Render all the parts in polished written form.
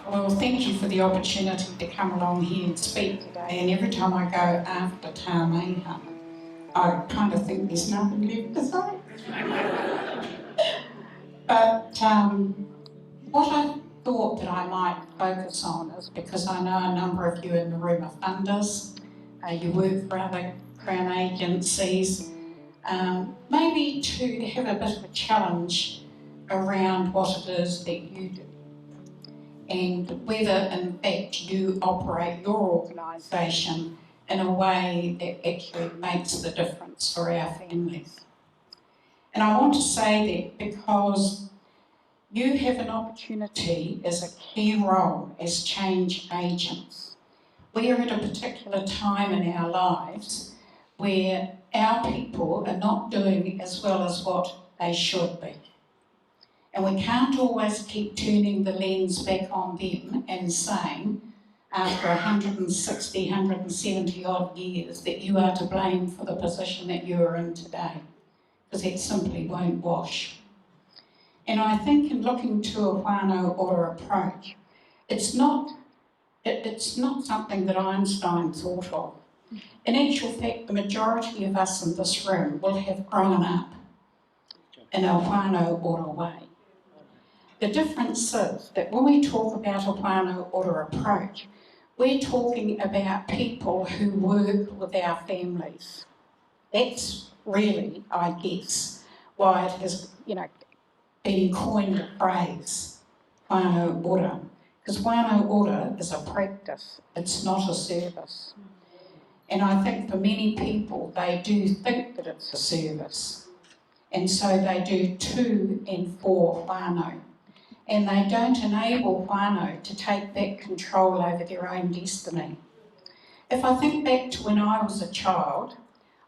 Well, thank you for the opportunity to come along here and speak today. And every time I go after Tariana, I kind of think there's nothing left to say. But what I thought that I might focus on is, because I know a number of you in the room are funders, you work for other Crown agencies, maybe to have a bit of a challenge around what it is that you do, and whether in fact you operate your organisation in a way that actually makes the difference for our families. And I want to say that because you have an opportunity as a key role as change agents. We are at a particular time in our lives where our people are not doing as well as what they should be. And we can't always keep turning the lens back on them and saying, after 160, 170 odd years, that you are to blame for the position that you are in today, because it simply won't wash. And I think in looking to a Whanau Ora approach, it's not something that Einstein thought of. In actual fact, the majority of us in this room will have grown up in a Whanau Ora way. The difference is that when we talk about a Whanau Ora approach, we're talking about people who work with our families. That's really, I guess, why it has, been coined a phrase, Whanau Ora. Because Whanau Ora is a practice, it's not a service. And I think for many people, they do think that it's a service. And so they do to and for whānau. And they don't enable whānau to take back control over their own destiny. If I think back to when I was a child,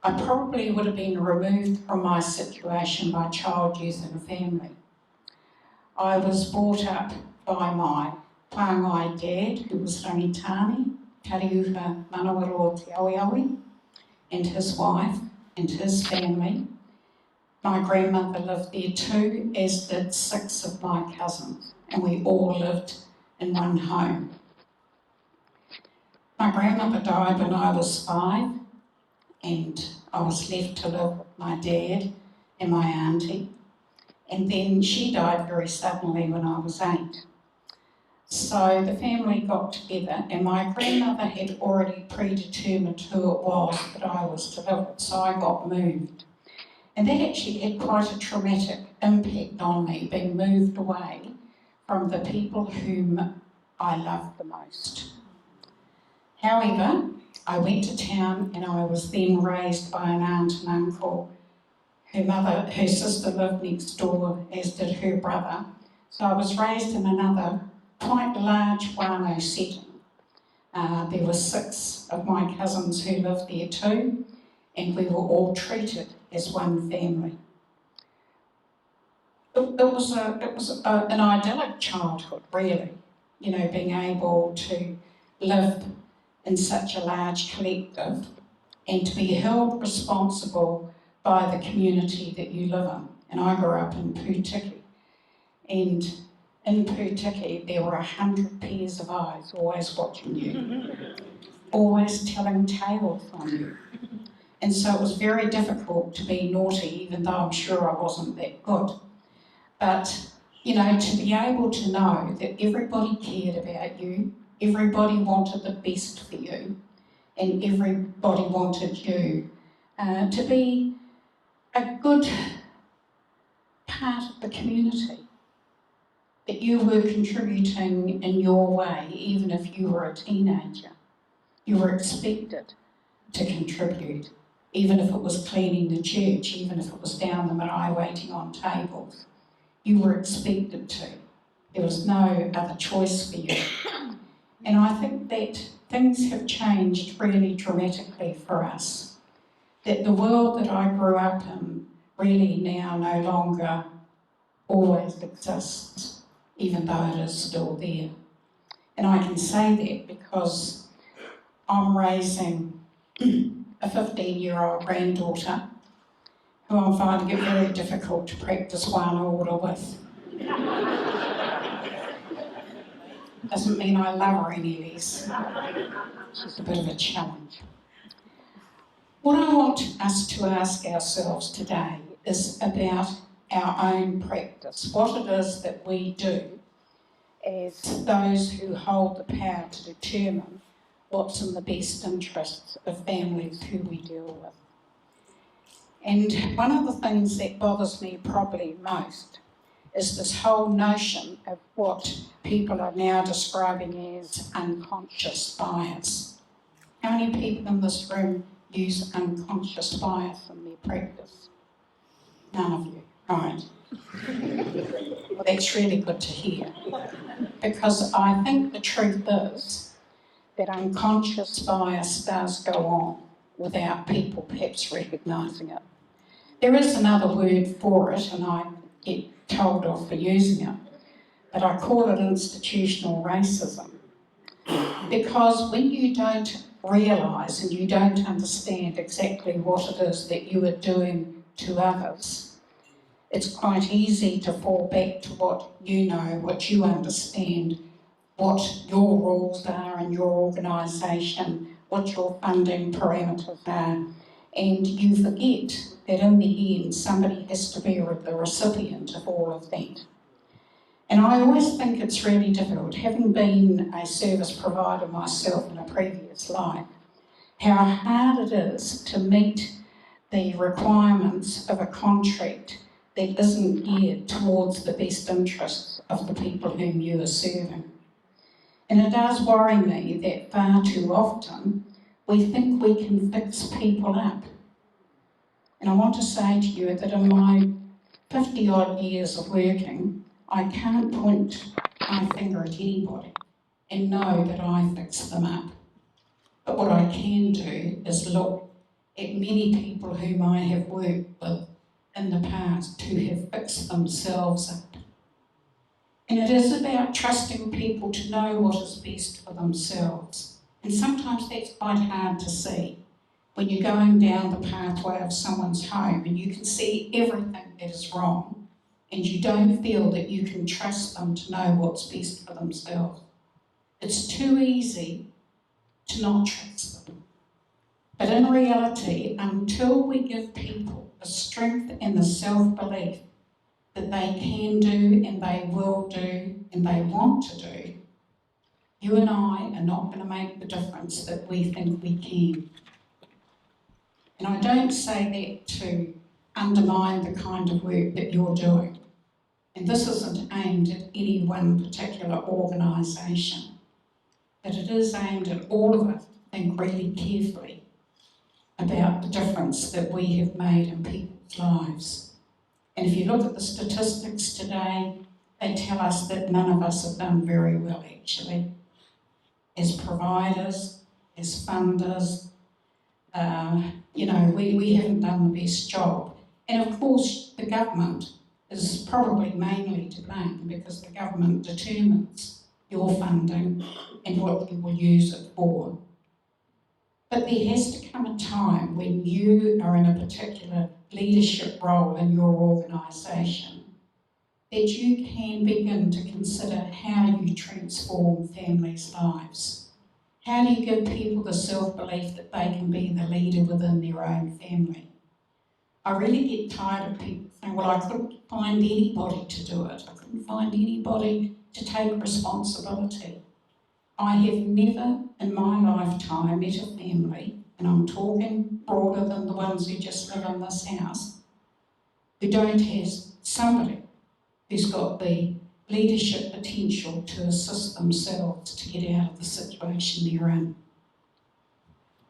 I probably would have been removed from my situation by Child, Youth and Family. I was brought up by my whāngai dad, who was Rangitani, Tariana Whanau Ora Te Awi, and his wife and his family. My grandmother lived there too, as did 6 of my cousins, and we all lived in one home. My grandmother died when I was 5, and I was left to live with my dad and my auntie. And then she died very suddenly when I was 8. So the family got together, and my grandmother had already predetermined who it was that I was to live with, so I got moved. And that actually had quite a traumatic impact on me, being moved away from the people whom I loved the most. However, I went to town, and I was then raised by an aunt and uncle. Her sister lived next door, as did her brother. So I was raised in another quite large whānau setting. There were 6 of my cousins who lived there too, and we were all treated as one family. It was an idyllic childhood, really, being able to live in such a large collective and to be held responsible by the community that you live in. And I grew up in Pūtiki, and in Pūtiki there were 100 pairs of eyes always watching you, always telling tales on you. And so it was very difficult to be naughty, even though I'm sure I wasn't that good. But, to be able to know that everybody cared about you, everybody wanted the best for you, and everybody wanted you to be a good part of the community, that you were contributing in your way, even if you were a teenager. You were expected to contribute, even if it was cleaning the church, even if it was down the marae waiting on tables. You were expected to. There was no other choice for you. And I think that things have changed really dramatically for us. That the world that I grew up in really now no longer always exists, even though it is still there. And I can say that because I'm raising a 15-year-old granddaughter who I'm finding it very difficult to practice Whanau Ora with. Doesn't mean I love her any less. She's a bit of a challenge. What I want us to ask ourselves today is about our own practice, what it is that we do as those who hold the power to determine what's in the best interests of families who we deal with. And one of the things that bothers me probably most is this whole notion of what people are now describing as unconscious bias. How many people in this room use unconscious bias in their practice? None of you, right. Well, that's really good to hear, because I think the truth is that unconscious bias does go on without people perhaps recognising it. There is another word for it, and I get told off for using it, but I call it institutional racism. Because when you don't realise and you don't understand exactly what it is that you are doing to others, it's quite easy to fall back to what you know, what you understand, what your rules are in your organisation, what your funding parameters are, and you forget that in the end somebody has to be the recipient of all of that. And I always think it's really difficult, having been a service provider myself in a previous life, how hard it is to meet the requirements of a contract that isn't geared towards the best interests of the people whom you are serving. And it does worry me that far too often we think we can fix people up. And I want to say to you that in my 50 odd years of working, I can't point my finger at anybody and know that I fix them up. But what I can do is look at many people whom I have worked with in the past who have fixed themselves up. And it is about trusting people to know what is best for themselves. And sometimes that's quite hard to see when you're going down the pathway of someone's home and you can see everything that is wrong and you don't feel that you can trust them to know what's best for themselves. It's too easy to not trust them. But in reality, until we give people the strength and the self-belief that they can do and they will do and they want to do, you and I are not going to make the difference that we think we can. And I don't say that to undermine the kind of work that you're doing. And this isn't aimed at any one particular organisation, but it is aimed at all of us to think really carefully about the difference that we have made in people's lives. And if you look at the statistics today, they tell us that none of us have done very well, actually. As providers, as funders, we haven't done the best job. And of course, the government is probably mainly to blame because the government determines your funding and what you will use it for. But there has to come a time when you are in a particular leadership role in your organisation that you can begin to consider how you transform families' lives. How do you give people the self-belief that they can be the leader within their own family? I really get tired of people saying, well, I couldn't find anybody to do it. I couldn't find anybody to take responsibility. I have never in my lifetime met a family, and I'm talking broader than the ones who just live in this house, who don't have somebody who's got the leadership potential to assist themselves to get out of the situation they're in.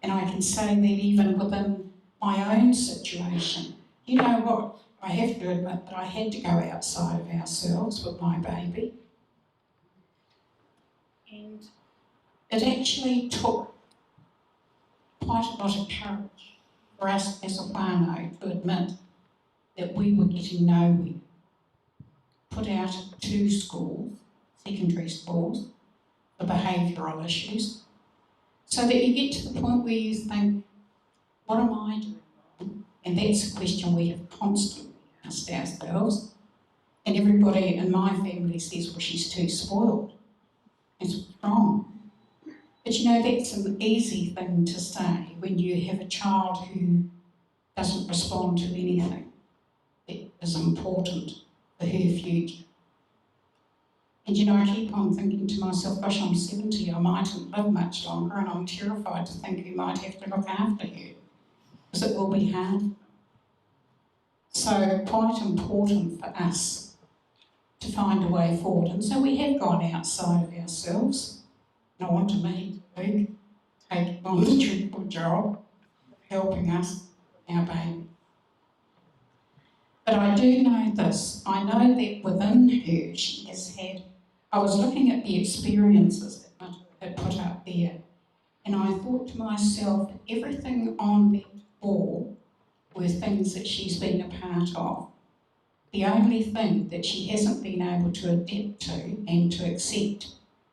And I can say that even within my own situation. You know what? I have to admit that I had to go outside of ourselves with my baby. And it actually took quite a lot of courage for us as a whānau to admit that we were getting nowhere. Put out 2 schools, secondary schools, for behavioural issues, so that you get to the point where you think, what am I doing wrong? And that's a question we have constantly asked ourselves. And everybody in my family says, well, she's too spoiled. That's what's wrong. But you know, that's an easy thing to say when you have a child who doesn't respond to anything that is important for her future. And you know, I keep on thinking to myself, gosh, I'm 70, I mightn't live much longer, and I'm terrified to think who might have to look after her, because it will be hard. So quite important for us to find a way forward. And so we have gone outside of ourselves. And I want to meet Luke, taking on the triple job, helping us, our baby. But I do know this, I know that within her she has had, I was looking at the experiences that Matu had put up there, and I thought to myself, everything on that wall were things that she's been a part of. The only thing that she hasn't been able to adapt to and to accept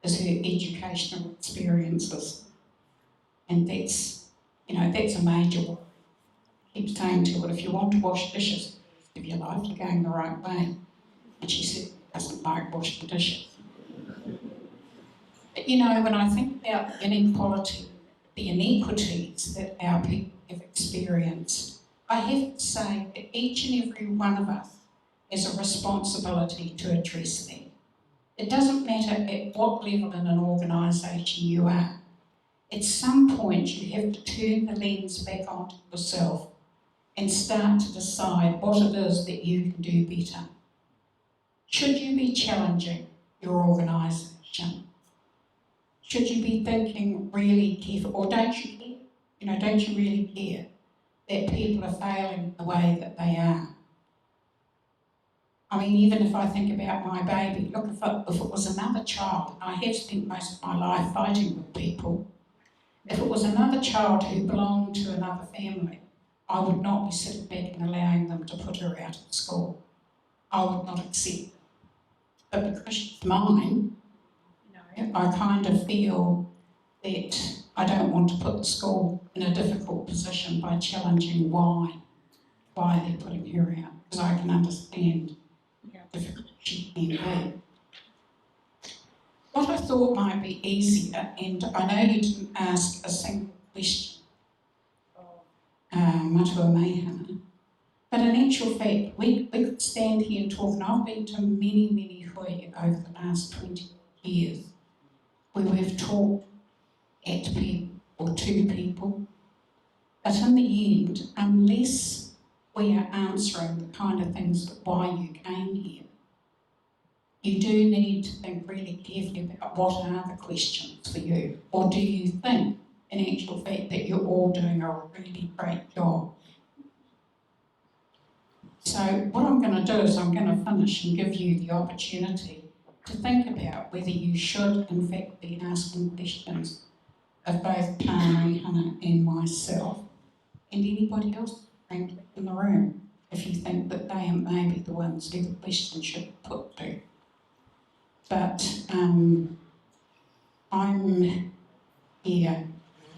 is her educational experiences. And that's, you know, that's a major one. I keep saying to her, if you want to wash dishes for the rest of your life, you're going the right way. And she said, doesn't like washing dishes. But you know, when I think about the inequality, the inequities that our people have experienced, I have to say that each and every one of us has a responsibility to address that. It doesn't matter at what level in an organisation you are. At some point you have to turn the lens back onto yourself and start to decide what it is that you can do better. Should you be challenging your organisation? Should you be thinking really careful, or don't you care? You know, don't you really care that people are failing the way that they are? I mean, even if I think about my baby, look, if it was another child, and I have spent most of my life fighting with people, if it was another child who belonged to another family, I would not be sitting back and allowing them to put her out of school. I would not accept it. But because she's mine, you know, I kind of feel that I don't want to put the school in a difficult position by challenging why they're putting her out, because I can understand how difficult she can be. What I thought might be easier, and I know you didn't ask a single question of Matua Mehana, but in actual fact, we could stand here and talk, and I've been to many, many hui over the last 20 years, where we've talked at people or to people, but in the end, unless we are answering the kind of things that why you came here, you do need to think really carefully about what are the questions for you, or do you think, in actual fact, that you're all doing a really great job? So what I'm going to do is I'm going to finish and give you the opportunity to think about whether you should, in fact, be asking questions of both Tariana, Hannah and myself, and anybody else, frankly, in the room, if you think that they are maybe the ones who the question should be put to. But I'm here.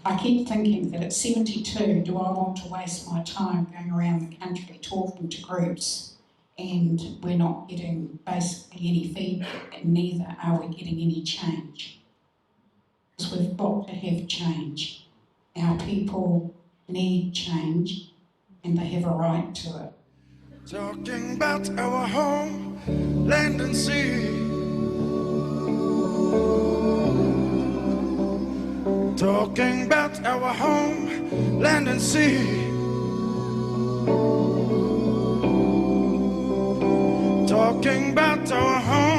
I keep thinking that at 72, do I want to waste my time going around the country talking to groups and we're not getting basically any feedback, and neither are we getting any change? Because we've got to have change. Our people need change and they have a right to it. Talking about our home, land and sea. Talking about our home, land and sea. Talking about our home.